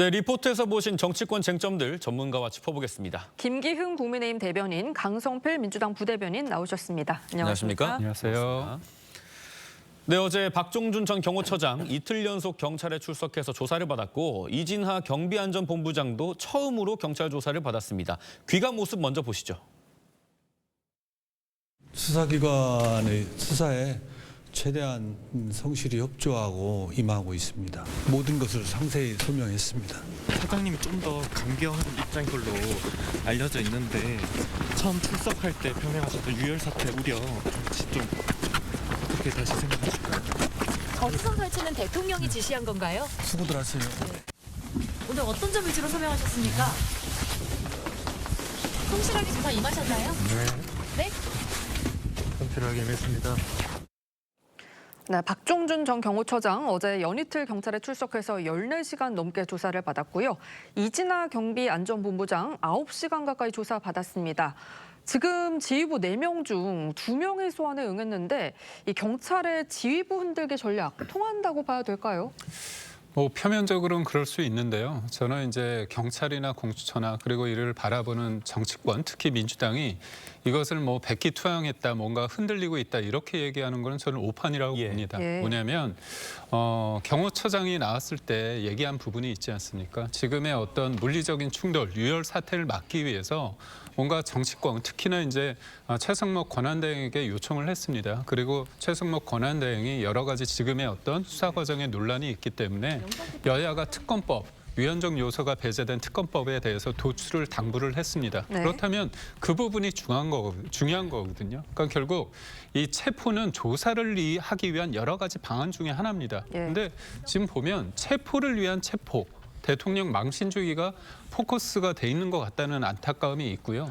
네, 리포트에서 보신 정치권 쟁점들 전문가와 짚어보겠습니다. 김기흥 국민의힘 대변인, 강성필 민주당 부대변인 나오셨습니다. 안녕하십니까? 안녕하세요. 네, 어제 박종준 전 경호처장 이틀 연속 경찰에 출석해서 조사를 받았고 이진하 경비안전본부장도 처음으로 경찰 조사를 받았습니다. 귀가 모습 먼저 보시죠. 수사기관의 수사에 최대한 성실히 협조하고 임하고 있습니다. 모든 것을 상세히 설명했습니다. 사장님이 좀 더 강경한 입장인 걸로 알려져 있는데 처음 출석할 때 표명하셨던 유혈 사태 우려 혹시 좀 어떻게 다시 생각하실까요? 거치선 설치는 대통령이 지시한 건가요? 수고들 하세요. 오늘 어떤 점 위주로 소명하셨습니까? 성실하게 조사 임하셨나요? 네. 성실하게 임했습니다. 네, 박종준 전 경호처장 어제 연이틀 경찰에 출석해서 14시간 넘게 조사를 받았고요. 이진하 경비안전본부장 9시간 가까이 조사받았습니다. 지금 지휘부 4명 중 2명이 소환에 응했는데 이 경찰의 지휘부 흔들기 전략 통한다고 봐야 될까요? 표면적으로는 그럴 수 있는데요. 저는 이제 경찰이나 공수처나 그리고 이를 바라보는 정치권, 특히 민주당이 이것을 백기투항했다, 뭔가 흔들리고 있다 이렇게 얘기하는 거는 저는 오판이라고 봅니다. 뭐냐면 경호처장이 나왔을 때 얘기한 부분이 있지 않습니까? 지금의 어떤 물리적인 충돌, 유혈 사태를 막기 위해서 뭔가 정치권, 특히나 이제 최승목 권한대행에게 요청을 했습니다. 그리고 최승목 권한대행이 여러 가지 지금의 어떤 수사 과정에 논란이 있기 때문에 여야가 특검법, 위헌적 요소가 배제된 특검법에 대해서 도출을 당부를 했습니다. 네. 그렇다면 그 부분이 중요한 거거든요. 그러니까 결국 이 체포는 조사를 하기 위한 여러 가지 방안 중에 하나입니다. 그런데 지금 보면 체포를 위한 체포, 대통령 망신주의가 포커스가 돼 있는 것 같다는 안타까움이 있고요.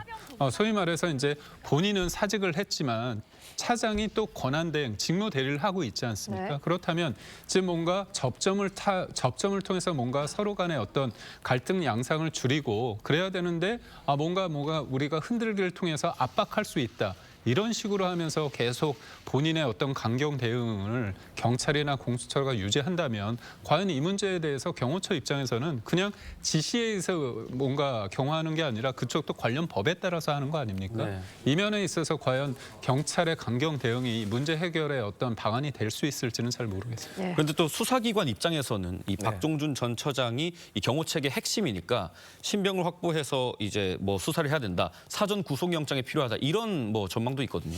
소위 말해서 이제 본인은 사직을 했지만 차장이 또 권한대행, 직무 대리를 하고 있지 않습니까? 네. 그렇다면 지금 뭔가 접점을 통해서 뭔가 서로 간의 어떤 갈등 양상을 줄이고 그래야 되는데 뭔가 우리가 흔들기를 통해서 압박할 수 있다. 이런 식으로 하면서 계속 본인의 어떤 강경 대응을 경찰이나 공수처가 유지한다면 과연 이 문제에 대해서 경호처 입장에서는 그냥 지시에 의해서 뭔가 경호하는 게 아니라 그쪽도 관련 법에 따라서 하는 거 아닙니까? 네. 이 면에 있어서 과연 경찰의 강경 대응이 문제 해결의 어떤 방안이 될 수 있을지는 잘 모르겠습니다. 그런데 또 수사기관 입장에서는 이 박종준 전 처장이 이 경호체계 핵심이니까 신병을 확보해서 이제 수사를 해야 된다. 사전 구속영장이 필요하다. 이런 전망도 있거든요.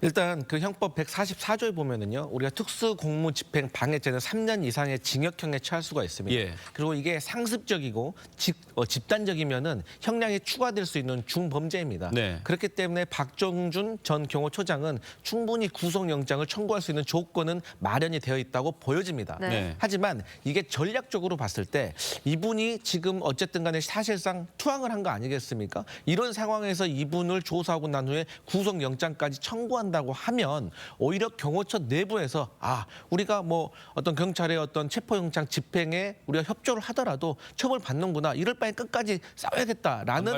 일단 그 형법 144조에 보면은요, 우리가 특수공무집행 방해죄는 3년 이상의 징역형에 처할 수가 있습니다. 그리고 이게 상습적이고 집단적이면은 형량이 추가될 수 있는 중범죄입니다. 그렇기 때문에 박종준 전 경호처장은 충분히 구속영장을 청구할 수 있는 조건은 마련이 되어 있다고 보여집니다. 하지만 이게 전략적으로 봤을 때 이분이 지금 어쨌든 간에 사실상 투항을 한 거 아니겠습니까? 이런 상황에서 이분을 조사하고 난 후에 구속영장까지 청구한다고 하면 오히려 경호처 내부에서 우리가 어떤 경찰의 어떤 체포영장 집행에 우리가 협조를 하더라도 처벌받는구나, 이럴 바에 끝까지 싸워야겠다라는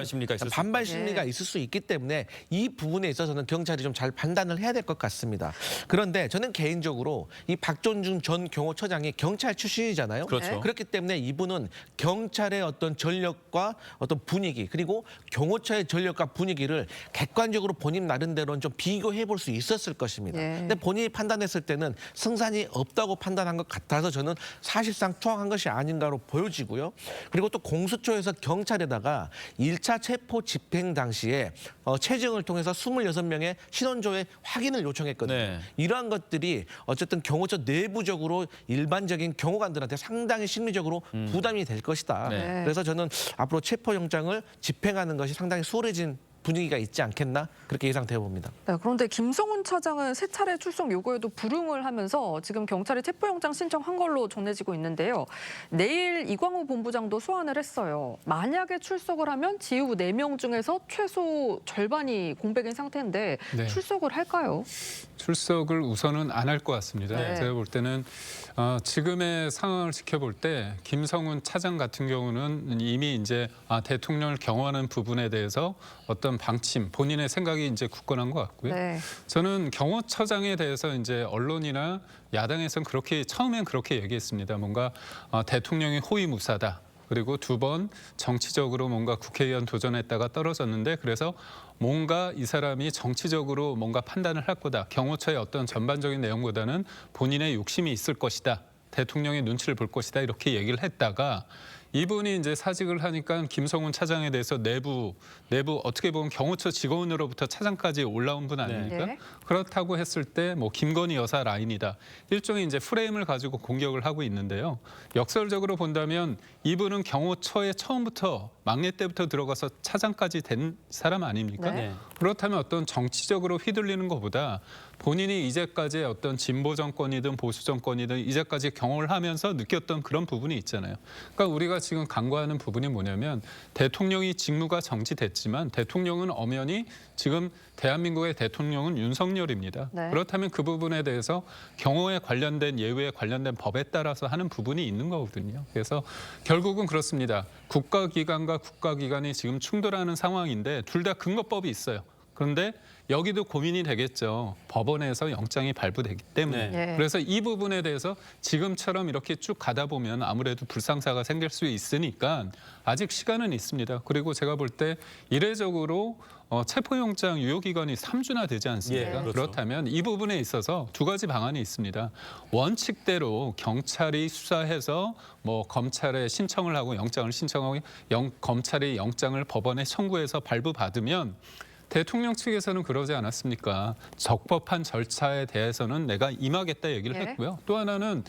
반발 심리가 있을 수 있기 때문에 이 부분에 있어서는 경찰이 좀 잘 판단을 해야 될 것 같습니다. 그런데 저는 개인적으로 이 박종준 전 경호처장이 경찰 출신이잖아요. 그렇기 때문에 이분은 경찰의 어떤 전력과 어떤 분위기, 그리고 경호처의 전력과 분위기를 객관적으로 본인 나름대로는 좀 비교해 볼 수 있었을 것입니다. 근데 본인이 판단했을 때는 승산이 없다고 판단한 것 같아서 저는 사실상 투항한 것이 아닌가로 보여지고요. 그리고 또 공수처에서 경찰에다가 1차 체포 집행 당시에 체증을 통해서 26명의 신원조회 확인을 요청했거든요. 이러한 것들이 어쨌든 경호처 내부적으로 일반적인 경호관들한테 상당히 심리적으로 부담이 될 것이다. 그래서 저는 앞으로 체포영장을 집행하는 것이 상당히 수월해진 분위기가 있지 않겠나, 그렇게 예상되어 봅니다. 그런데 김성훈 차장은 3차례 출석 요구에도 불응을 하면서 지금 경찰이 체포영장 신청한 걸로 전해지고 있는데요. 내일 이광호 본부장도 소환을 했어요. 만약에 출석을 하면 지휘부 4명 중에서 최소 절반이 공백인 상태인데 출석을 할까요? 출석을 우선은 안 할 것 같습니다. 제가 볼 때는 지금의 상황을 지켜볼 때 김성훈 차장 같은 경우는 이미 이제 대통령을 경호하는 부분에 대해서 어떤 방침, 본인의 생각이 이제 굳건한 것 같고요. 저는 경호처장에 대해서 이제 언론이나 야당에서는 처음엔 그렇게 얘기했습니다. 뭔가 대통령이 호위무사다. 그리고 2번 정치적으로 뭔가 국회의원 도전했다가 떨어졌는데 그래서 뭔가 이 사람이 정치적으로 뭔가 판단을 할 거다. 경호처의 어떤 전반적인 내용보다는 본인의 욕심이 있을 것이다. 대통령의 눈치를 볼 것이다. 이렇게 얘기를 했다가 이분이 이제 사직을 하니까 김성훈 차장에 대해서 내부 어떻게 보면 경호처 직원으로부터 차장까지 올라온 분 아닙니까? 네. 그렇다고 했을 때 뭐 김건희 여사 라인이다. 일종의 이제 프레임을 가지고 공격을 하고 있는데요. 역설적으로 본다면 이분은 경호처에 처음부터 막내 때부터 들어가서 차장까지 된 사람 아닙니까? 네. 그렇다면 어떤 정치적으로 휘둘리는 것보다 본인이 이제까지 어떤 진보 정권이든 보수 정권이든 이제까지 경험을 하면서 느꼈던 그런 부분이 있잖아요. 그러니까 우리가 지금 간과하는 부분이 뭐냐면 대통령이 직무가 정지됐지만 대통령은 엄연히 지금 대한민국의 대통령은 윤석열입니다. 네. 그렇다면 그 부분에 대해서 경호에 관련된 예우에 관련된 법에 따라서 하는 부분이 있는 거거든요. 그래서 결국은 그렇습니다. 국가기관과 국가기관이 지금 충돌하는 상황인데 둘 다 근거법이 있어요. 그런데 여기도 고민이 되겠죠. 법원에서 영장이 발부되기 때문에. 네. 그래서 이 부분에 대해서 지금처럼 이렇게 쭉 가다 보면 아무래도 불상사가 생길 수 있으니까 아직 시간은 있습니다. 그리고 제가 볼 때 이례적으로 체포영장 유효기간이 3주나 되지 않습니까? 예, 그렇죠. 그렇다면 이 부분에 있어서 2가지 방안이 있습니다. 원칙대로 경찰이 수사해서 뭐 검찰에 신청을 하고 영장을 신청하고 검찰이 영장을 법원에 청구해서 발부받으면 대통령 측에서는 그러지 않았습니까? 적법한 절차에 대해서는 내가 임하겠다 얘기를 예. 했고요. 또 하나는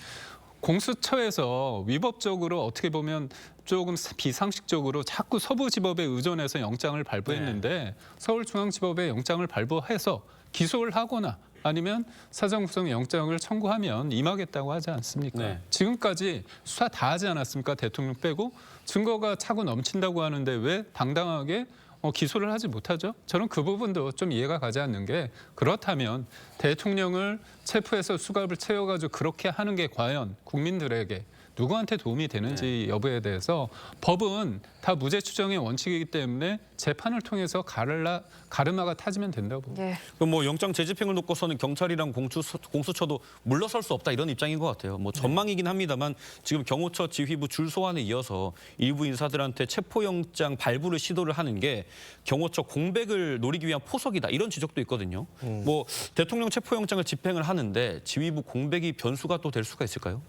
공수처에서 위법적으로 어떻게 보면 조금 비상식적으로 자꾸 서부지법에 의존해서 영장을 발부했는데 서울중앙지법에 영장을 발부해서 기소를 하거나 아니면 사전구성 영장을 청구하면 임하겠다고 하지 않습니까? 네. 지금까지 수사 다 하지 않았습니까? 대통령 빼고 증거가 차고 넘친다고 하는데 왜 당당하게 기소를 하지 못하죠? 저는 그 부분도 좀 이해가 가지 않는 게 그렇다면 대통령을 체포해서 수갑을 채워가지고 그렇게 하는 게 과연 국민들에게 누구한테 도움이 되는지 여부에 대해서 법은 다 무죄 추정의 원칙이기 때문에 재판을 통해서 가르마가 타지면 된다고 봅니다. 예. 그럼 뭐 영장 재집행을 놓고서는 경찰이랑 공수처도 물러설 수 없다 이런 입장인 것 같아요. 뭐 전망이긴 합니다만 지금 경호처 지휘부 줄 소환에 이어서 일부 인사들한테 체포영장 발부를 시도를 하는 게 경호처 공백을 노리기 위한 포석이다 이런 지적도 있거든요. 뭐 대통령 체포영장을 집행을 하는데 지휘부 공백이 변수가 또 될 수가 있을까요?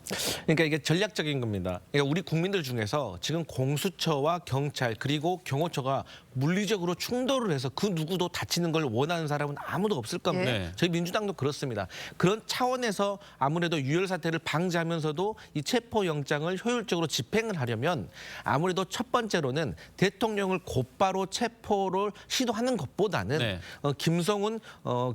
그러니까 이게 전략적인 겁니다. 그러니까 우리 국민들 중에서 지금 공수처와 경찰 그리고 경호처가 물리적으로 충돌을 해서 그 누구도 다치는 걸 원하는 사람은 아무도 없을 겁니다. 네. 저희 민주당도 그렇습니다. 그런 차원에서 아무래도 유혈 사태를 방지하면서도 이 체포 영장을 효율적으로 집행을 하려면 아무래도 첫 번째로는 대통령을 곧바로 체포를 시도하는 것보다는 네. 김성훈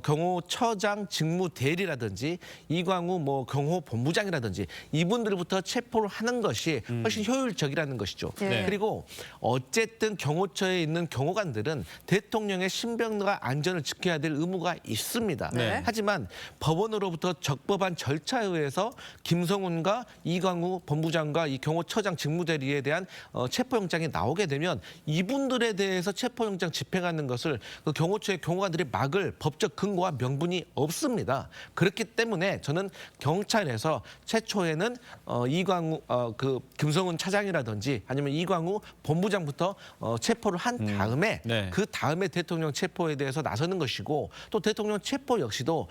경호처장 직무대리라든지 이광우 뭐 경호본부장이라든지 이분들부터 체포를 하는 것이 훨씬 효율적이라는 것이죠. 네. 그리고 어쨌든 경호처에 있는 경호관들은 대통령의 신병과 안전을 지켜야 될 의무가 있습니다. 네. 하지만 법원으로부터 적법한 절차에 의해서 김성훈과 이광우 본부장과 이 경호처장 직무대리에 대한 체포영장이 나오게 되면 이분들에 대해서 체포영장 집행하는 것을 그 경호처의 경호관들이 막을 법적 근거와 명분이 없습니다. 그렇기 때문에 저는 경찰에서 최초에는 이광우 그 김성훈 차장이라든지 아니면 이광우 본부장부터 체포를 한 다음에 네. 그 다음에 대통령 체포에 대해서 나서는 것이고 또 대통령 체포 역시도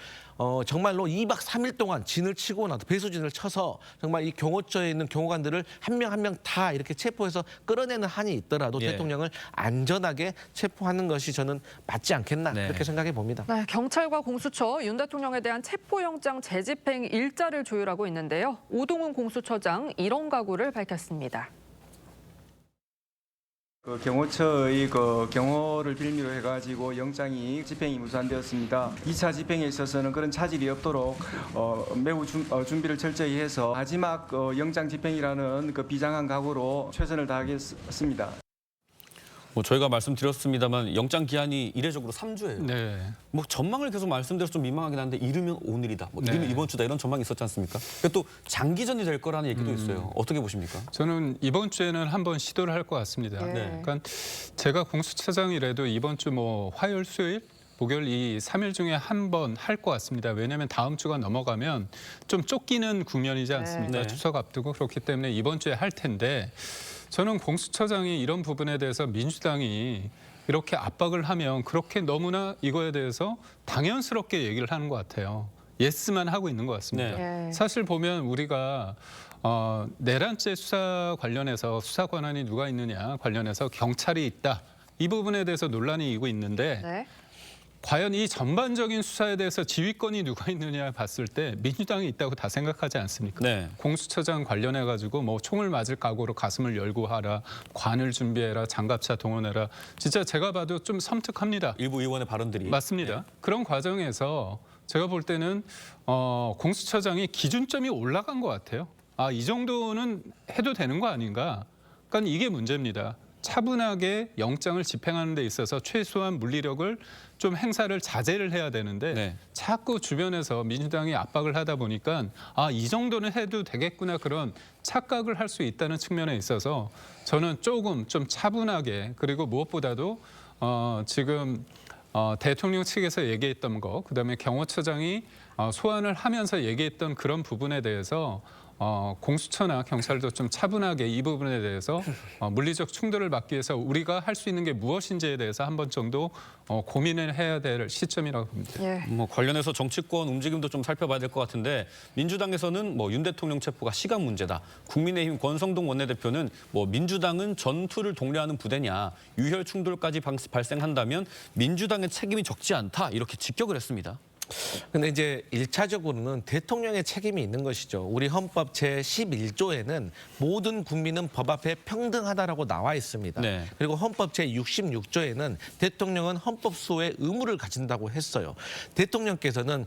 정말로 2박 3일 동안 진을 치고 나서 배수진을 쳐서 정말 이 경호처에 있는 경호관들을 한 명 한 명 다 이렇게 체포해서 끌어내는 한이 있더라도 예. 대통령을 안전하게 체포하는 것이 저는 맞지 않겠나 네. 그렇게 생각해 봅니다. 네, 경찰과 공수처 윤 대통령에 대한 체포영장 재집행 일자를 조율하고 있는데요. 오동훈 공수처장 이런 각오를 밝혔습니다. 그 경호처의 그 경호를 빌미로 해가지고 영장이 집행이 무산되었습니다. 2차 집행에 있어서는 그런 차질이 없도록 매우 준비를 철저히 해서 마지막 영장 집행이라는 그 비장한 각오로 최선을 다하겠습니다. 뭐 저희가 말씀드렸습니다만 영장 기한이 이례적으로 3주예요. 네. 뭐 전망을 계속 말씀드려서 좀 민망하긴 한데 이르면 오늘이다, 뭐 이르면 네. 이번 주다 이런 전망이 있었지 않습니까? 또 장기전이 될 거라는 얘기도 있어요. 어떻게 보십니까? 저는 이번 주에는 한번 시도를 할 것 같습니다. 네. 그러니까 제가 공수처장이라도 이번 주 뭐 화요일, 수요일, 목요일 이 3일 중에 한 번 할 것 같습니다. 왜냐하면 다음 주가 넘어가면 좀 쫓기는 국면이지 않습니까? 네. 추석 앞두고 그렇기 때문에 이번 주에 할 텐데 저는 공수처장이 이런 부분에 대해서 민주당이 이렇게 압박을 하면 그렇게 너무나 이거에 대해서 당연스럽게 얘기를 하는 것 같아요. 예스만 하고 있는 것 같습니다. 네. 사실 보면 우리가 내란죄 수사 관련해서 수사 권한이 누가 있느냐 관련해서 경찰이 있다. 이 부분에 대해서 논란이 일고 있는데 네. 과연 이 전반적인 수사에 대해서 지휘권이 누가 있느냐 봤을 때 민주당이 있다고 다 생각하지 않습니까? 네. 공수처장 관련해 가지고 뭐 총을 맞을 각오로 가슴을 열고 하라, 관을 준비해라, 장갑차 동원해라. 진짜 제가 봐도 좀 섬뜩합니다. 일부 의원의 발언들이. 맞습니다. 그런 과정에서 제가 볼 때는 공수처장이 기준점이 올라간 것 같아요. 아, 이 정도는 해도 되는 거 아닌가? 그러니까 이게 문제입니다. 차분하게 영장을 집행하는 데 있어서 최소한 물리력을 좀 행사를 자제를 해야 되는데 네. 자꾸 주변에서 민주당이 압박을 하다 보니까 아, 이 정도는 해도 되겠구나 그런 착각을 할 수 있다는 측면에 있어서 저는 조금 좀 차분하게 그리고 무엇보다도 지금 대통령 측에서 얘기했던 거 그다음에 경호처장이 소환을 하면서 얘기했던 그런 부분에 대해서 공수처나 경찰도 좀 차분하게 이 부분에 대해서 물리적 충돌을 막기 위해서 우리가 할 수 있는 게 무엇인지에 대해서 한 번 정도 고민을 해야 될 시점이라고 봅니다. 예. 뭐 관련해서 정치권 움직임도 좀 살펴봐야 될 것 같은데 민주당에서는 뭐 윤 대통령 체포가 시간 문제다. 국민의힘 권성동 원내대표는 뭐 민주당은 전투를 독려하는 부대냐. 유혈 충돌까지 발생한다면 민주당의 책임이 적지 않다. 이렇게 직격을 했습니다. 근데 이제 1차적으로는 대통령의 책임이 있는 것이죠. 우리 헌법 제11조에는 모든 국민은 법 앞에 평등하다라고 나와 있습니다. 네. 그리고 헌법 제66조에는 대통령은 헌법 수호의 의무를 가진다고 했어요. 대통령께서는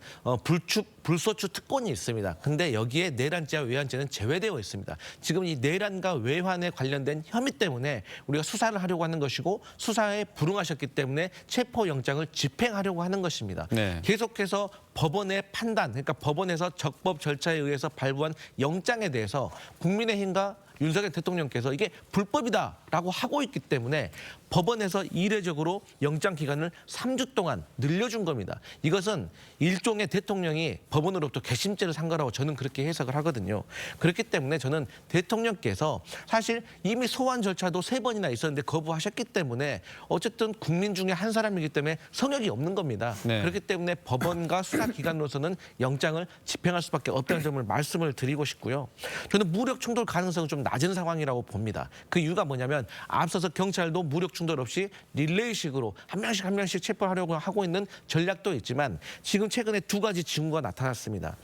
불소추 특권이 있습니다. 근데 여기에 내란죄와 외환죄는 제외되어 있습니다. 지금 이 내란과 외환에 관련된 혐의 때문에 우리가 수사를 하려고 하는 것이고 수사에 불응하셨기 때문에 체포영장을 집행하려고 하는 것입니다. 네. 계속해서 법원의 판단, 그러니까 법원에서 적법 절차에 의해서 발부한 영장에 대해서 국민의힘과 윤석열 대통령께서 이게 불법이다라고 하고 있기 때문에 법원에서 이례적으로 영장 기간을 3주 동안 늘려준 겁니다. 이것은 일종의 대통령이 법원으로부터 괘씸죄를 산 거라고 저는 그렇게 해석을 하거든요. 그렇기 때문에 저는 대통령께서 사실 이미 소환 절차도 3번이나 있었는데 거부하셨기 때문에 어쨌든 국민 중에 한 사람이기 때문에 성역이 없는 겁니다. 네. 그렇기 때문에 법원과 수사기관으로서는 영장을 집행할 수밖에 없다는 점을 말씀을 드리고 싶고요. 저는 무력 충돌 가능성은 좀 낮은 상황이라고 봅니다. 그 이유가 뭐냐면 앞서서 경찰도 무력 충돌 없이 릴레이식으로 한 명씩 체포하려고 하고 있는 전략도 있지만 지금 최근에 2가지 징후가 나타났습니다.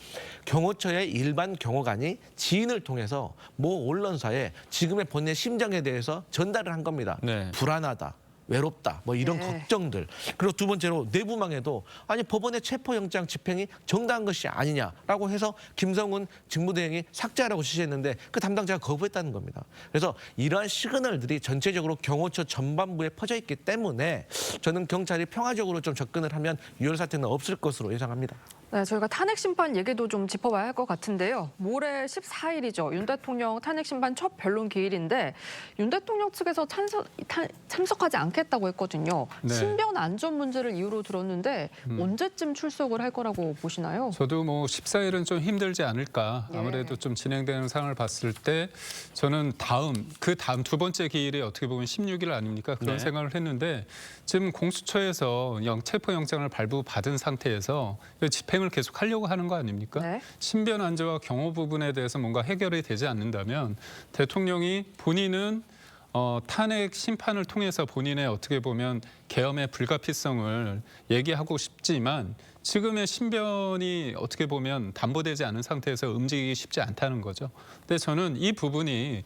경호처의 일반 경호관이 지인을 통해서 모 언론사에 지금의 본인의 심정에 대해서 전달을 한 겁니다. 네. 불안하다. 외롭다. 뭐 이런 네. 걱정들. 그리고 두 번째로 내부망에도 아니 법원의 체포영장 집행이 정당한 것이 아니냐라고 해서 김성훈 직무대행이 삭제하라고 지시했는데 그 담당자가 거부했다는 겁니다. 그래서 이러한 시그널들이 전체적으로 경호처 전반부에 퍼져 있기 때문에 저는 경찰이 평화적으로 좀 접근을 하면 유혈 사태는 없을 것으로 예상합니다. 네, 저희가 탄핵 심판 얘기도 좀 짚어봐야 할 것 같은데요. 모레 14일이죠. 윤 대통령 탄핵 심판 첫 변론 기일인데 윤 대통령 측에서 참석하지 않겠다고 했거든요. 네. 신변 안전 문제를 이유로 들었는데 언제쯤 출석을 할 거라고 보시나요? 저도 뭐 14일은 좀 힘들지 않을까. 예. 아무래도 좀 진행되는 상황을 봤을 때 저는 그 다음 두 번째 기일이 어떻게 보면 16일 아닙니까? 그런 네. 생각을 했는데 지금 공수처에서 체포영장을 발부받은 상태에서 집행을 계속 하려고 하는 거 아닙니까? 네. 신변 안전과 경호 부분에 대해서 뭔가 해결이 되지 않는다면 대통령이 본인은 탄핵 심판을 통해서 본인의 어떻게 보면 계엄의 불가피성을 얘기하고 싶지만 지금의 신변이 어떻게 보면 담보되지 않은 상태에서 움직이기 쉽지 않다는 거죠. 근데 저는 이 부분이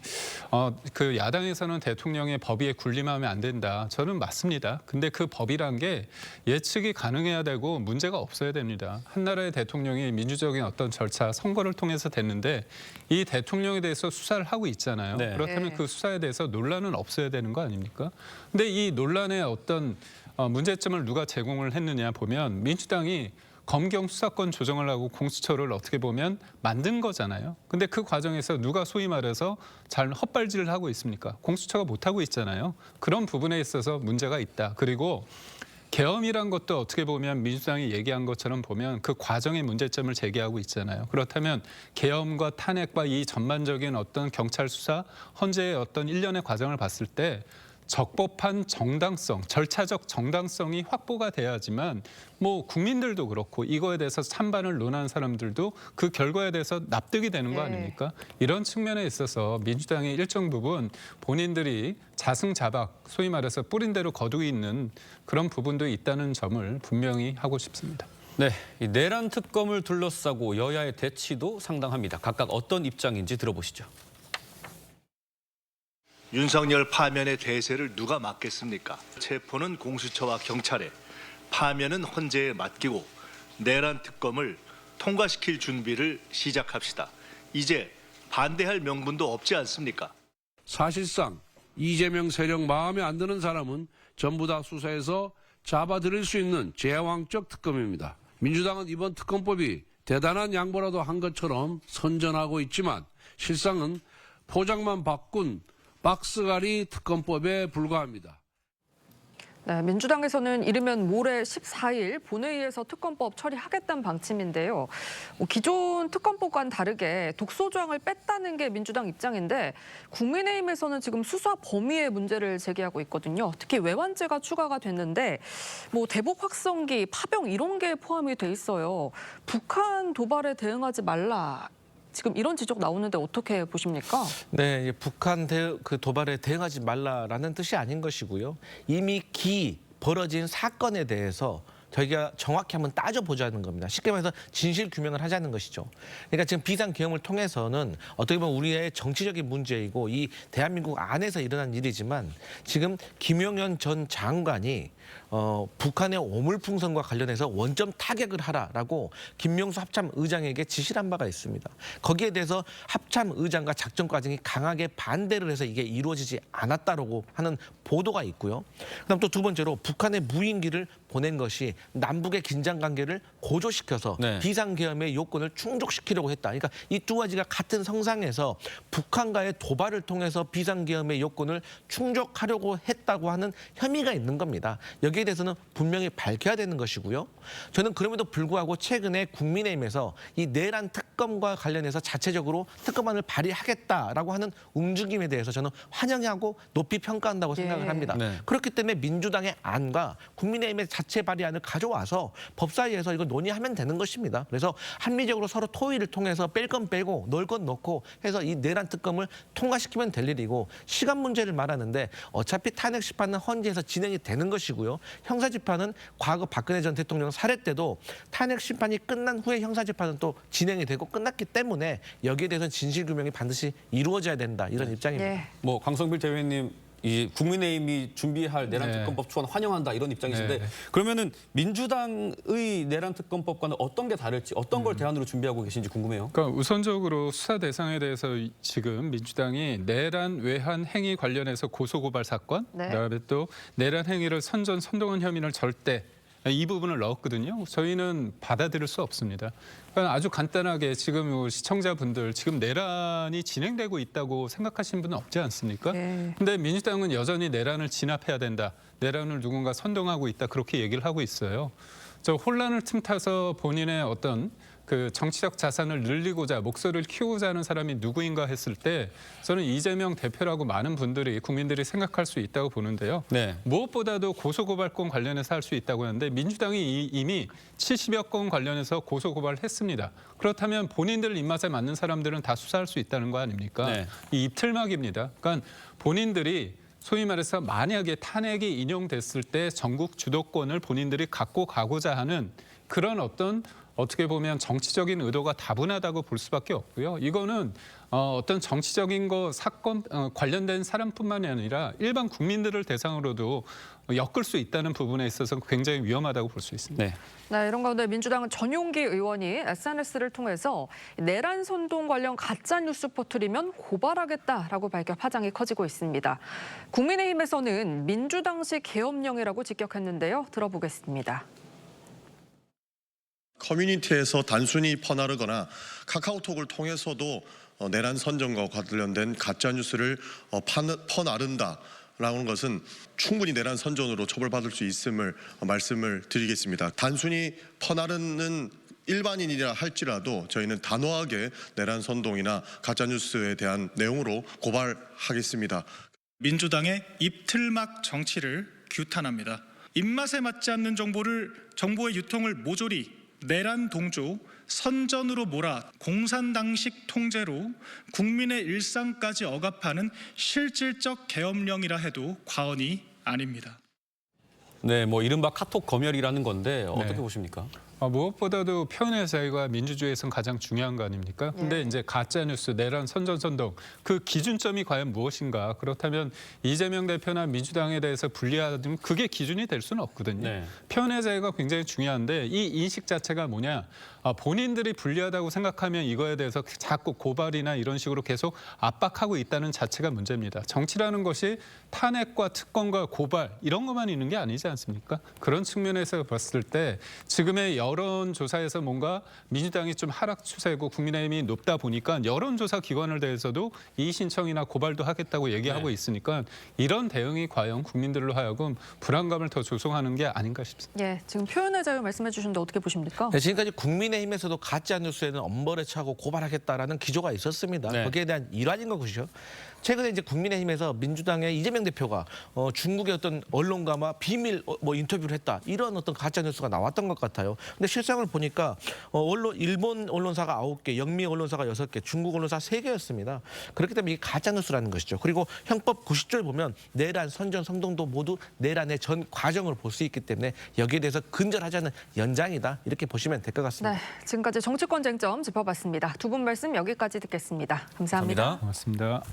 그 야당에서는 대통령의 법위에 군림하면 안 된다. 저는 맞습니다. 근데 그 법이란 게 예측이 가능해야 되고 문제가 없어야 됩니다. 한 나라의 대통령이 민주적인 어떤 절차, 선거를 통해서 됐는데 이 대통령에 대해서 수사를 하고 있잖아요. 네. 그렇다면 네. 그 수사에 대해서 논란은 없어야 되는 거 아닙니까? 근데 이 논란의 어떤 문제점을 누가 제공을 했느냐 보면 민주당이 검경 수사권 조정을 하고 공수처를 어떻게 보면 만든 거잖아요. 근데 그 과정에서 누가 소위 말해서 잘 헛발질을 하고 있습니까? 공수처가 못하고 있잖아요. 그런 부분에 있어서 문제가 있다. 그리고 계엄이란 것도 어떻게 보면 민주당이 얘기한 것처럼 보면 그 과정의 문제점을 제기하고 있잖아요. 그렇다면 계엄과 탄핵과 이 전반적인 어떤 경찰 수사, 헌재의 어떤 일련의 과정을 봤을 때 적법한 정당성, 절차적 정당성이 확보가 돼야지만 뭐 국민들도 그렇고 이거에 대해서 찬반을 논하는 사람들도 그 결과에 대해서 납득이 되는 거 아닙니까? 이런 측면에 있어서 민주당이 일정 부분 본인들이 자승자박, 소위 말해서 뿌린 대로 거두고 있는 그런 부분도 있다는 점을 분명히 하고 싶습니다. 네, 이 내란 특검을 둘러싸고 여야의 대치도 상당합니다. 각각 어떤 입장인지 들어보시죠. 윤석열 파면의 대세를 누가 막겠습니까? 체포는 공수처와 경찰에, 파면은 헌재에 맡기고 내란 특검을 통과시킬 준비를 시작합시다. 이제 반대할 명분도 없지 않습니까? 사실상 이재명 세력 마음에 안 드는 사람은 전부 다 수사해서 잡아들일 수 있는 제왕적 특검입니다. 민주당은 이번 특검법이 대단한 양보라도 한 것처럼 선전하고 있지만 실상은 포장만 바꾼 박스가리 특검법에 불과합니다. 네, 민주당에서는 이르면 모레 14일 본회의에서 특검법 처리하겠다는 방침인데요. 기존 특검법과는 다르게 독소조항을 뺐다는 게 민주당 입장인데 국민의힘에서는 지금 수사 범위의 문제를 제기하고 있거든요. 특히 외환죄가 추가가 됐는데 뭐 대북 확성기, 파병 이런 게 포함이 돼 있어요. 북한 도발에 대응하지 말라. 지금 이런 지적 나오는데 어떻게 보십니까? 네, 북한 도발에 대응하지 말라라는 뜻이 아닌 것이고요. 이미 벌어진 사건에 대해서 저희가 정확히 한번 따져보자는 겁니다. 쉽게 말해서 진실 규명을 하자는 것이죠. 그러니까 지금 비상계엄을 통해서는 어떻게 보면 우리의 정치적인 문제이고 이 대한민국 안에서 일어난 일이지만 지금 김용현 전 장관이 북한의 오물풍선과 관련해서 원점 타격을 하라라고 김명수 합참의장에게 지시를 한 바가 있습니다. 거기에 대해서 합참의장과 작전 과정이 강하게 반대를 해서 이게 이루어지지 않았다라고 하는 보도가 있고요. 그다음 또 두 번째로 북한의 무인기를 보낸 것이 남북의 긴장관계를 고조시켜서 네. 비상계엄의 요건을 충족시키려고 했다. 그러니까 이 두 가지가 같은 성상에서 북한과의 도발을 통해서 비상계엄의 요건을 충족하려고 했다고 하는 혐의가 있는 겁니다. 여기에 대해서는 분명히 밝혀야 되는 것이고요. 저는 그럼에도 불구하고 최근에 국민의힘에서 이 내란 특검과 관련해서 자체적으로 특검안을 발의하겠다라고 하는 움직임에 대해서 저는 환영하고 높이 평가한다고 생각을 합니다. 네. 그렇기 때문에 민주당의 안과 국민의힘의 자체 발의안을 가져와서 법사위에서 이거 논의하면 되는 것입니다. 그래서 합리적으로 서로 토의를 통해서 뺄 건 빼고 넣을 건 넣고 해서 이 내란 특검을 통과시키면 될 일이고 시간 문제를 말하는데 어차피 탄핵 심판은 헌재에서 진행이 되는 것이고요. 형사 재판은 과거 박근혜 전 대통령 살해 때도 탄핵 심판이 끝난 후에 형사 재판은 또 진행이 되고 끝났기 때문에 여기에 대해서는 진실 규명이 반드시 이루어져야 된다 이런 입장입니다. 예. 뭐 강성필 대변인님 이 국민의힘이 준비할 내란 네. 특검법 초안 환영한다 이런 입장이신데 네. 그러면은 민주당의 내란 특검법과는 어떤 게 다를지 어떤 걸 대안으로 준비하고 계신지 궁금해요. 그러니까 우선적으로 수사 대상에 대해서 지금 민주당이 내란 외환 행위 관련해서 고소고발 사건, 네. 그다음에 또 내란 행위를 선동한 혐의를 절대 이 부분을 넣었거든요. 저희는 받아들일 수 없습니다. 그러니까 아주 간단하게 지금 시청자분들 지금 내란이 진행되고 있다고 생각하시는 분은 없지 않습니까? 네. 근데 민주당은 여전히 내란을 진압해야 된다. 내란을 누군가 선동하고 있다. 그렇게 얘기를 하고 있어요. 저 혼란을 틈타서 본인의 어떤 그 정치적 자산을 늘리고자 목소리를 키우고자 하는 사람이 누구인가 했을 때 저는 이재명 대표라고 많은 분들이 국민들이 생각할 수 있다고 보는데요. 네. 무엇보다도 고소고발권 관련해서 할 수 있다고 하는데 민주당이 이미 70여 건 관련해서 고소고발을 했습니다. 그렇다면 본인들 입맛에 맞는 사람들은 다 수사할 수 있다는 거 아닙니까? 네. 이 입틀막입니다. 그러니까 본인들이 소위 말해서 만약에 탄핵이 인용됐을 때 전국 주도권을 본인들이 갖고 가고자 하는 그런 어떻게 보면 정치적인 의도가 다분하다고 볼 수밖에 없고요. 이거는 어떤 정치적인 사건 관련된 사람뿐만이 아니라 일반 국민들을 대상으로도 엮을 수 있다는 부분에 있어서 굉장히 위험하다고 볼 수 있습니다. 네. 네, 이런 가운데 민주당은 전용기 의원이 SNS를 통해서 내란 선동 관련 가짜 뉴스 퍼뜨리면 고발하겠다라고 밝혀 파장이 커지고 있습니다. 국민의힘에서는 민주당식 계엄령이라고 직격했는데요. 들어보겠습니다. 커뮤니티에서 단순히 퍼나르거나 카카오톡을 통해서도 내란 선전과 관련된 가짜 뉴스를 퍼나른다. 라는 것은 충분히 내란 선전으로 처벌받을 수 있음을 말씀을 드리겠습니다. 단순히 퍼나르는 일반인이라 할지라도 저희는 단호하게 내란 선동이나 가짜뉴스에 대한 내용으로 고발하겠습니다. 민주당의 입틀막 정치를 규탄합니다. 입맛에 맞지 않는 정보의 유통을 모조리 내란 동조, 선전으로 몰아 공산당식 통제로 국민의 일상까지 억압하는 실질적 계엄령이라 해도 과언이 아닙니다. 네, 뭐 이른바 카톡 검열이라는 건데 어떻게 보십니까? 무엇보다도 표현의 자유가 민주주의에선 가장 중요한 거 아닙니까? 근데 이제 가짜뉴스, 내란, 선전선동 그 기준점이 과연 무엇인가? 그렇다면 이재명 대표나 민주당에 대해서 분리하면 그게 기준이 될 수는 없거든요. 네. 표현의 자유가 굉장히 중요한데 이 인식 자체가 뭐냐? 본인들이 불리하다고 생각하면 이거에 대해서 자꾸 고발이나 이런 식으로 계속 압박하고 있다는 자체가 문제입니다. 정치라는 것이 탄핵과 특검과 고발 이런 것만 있는 게 아니지 않습니까? 그런 측면에서 봤을 때 지금의 여론조사에서 뭔가 민주당이 좀 하락 추세고 국민의힘이 높다 보니까 여론조사 기관을 대해서도 이의 신청이나 고발도 하겠다고 얘기하고 있으니까 이런 대응이 과연 국민들로 하여금 불안감을 더 조성하는 게 아닌가 싶습니다. 예, 지금 표현의 자유 말씀해 주셨는데 어떻게 보십니까? 네, 지금까지 국민의힘에서도 가짜뉴스에는 엄벌에 차고 고발하겠다라는 기조가 있었습니다. 네. 거기에 대한 일환인 것이죠. 최근에 이제 국민의힘에서 민주당의 이재명 대표가 중국의 어떤 언론가와 비밀 인터뷰를 했다 이런 어떤 가짜 뉴스가 나왔던 것 같아요. 근데 실상을 보니까 일본 언론사가 9개, 영미 언론사가 6개, 중국 언론사 3개였습니다. 그렇기 때문에 이게 가짜 뉴스라는 것이죠. 그리고 형법 90조를 보면 내란, 선전, 선동도 모두 내란의 전 과정을 볼 수 있기 때문에 여기에 대해서 근절하자는 연장이다 이렇게 보시면 될 것 같습니다. 네, 지금까지 정치권 쟁점 짚어봤습니다. 두 분 말씀 여기까지 듣겠습니다. 감사합니다. 고맙습니다.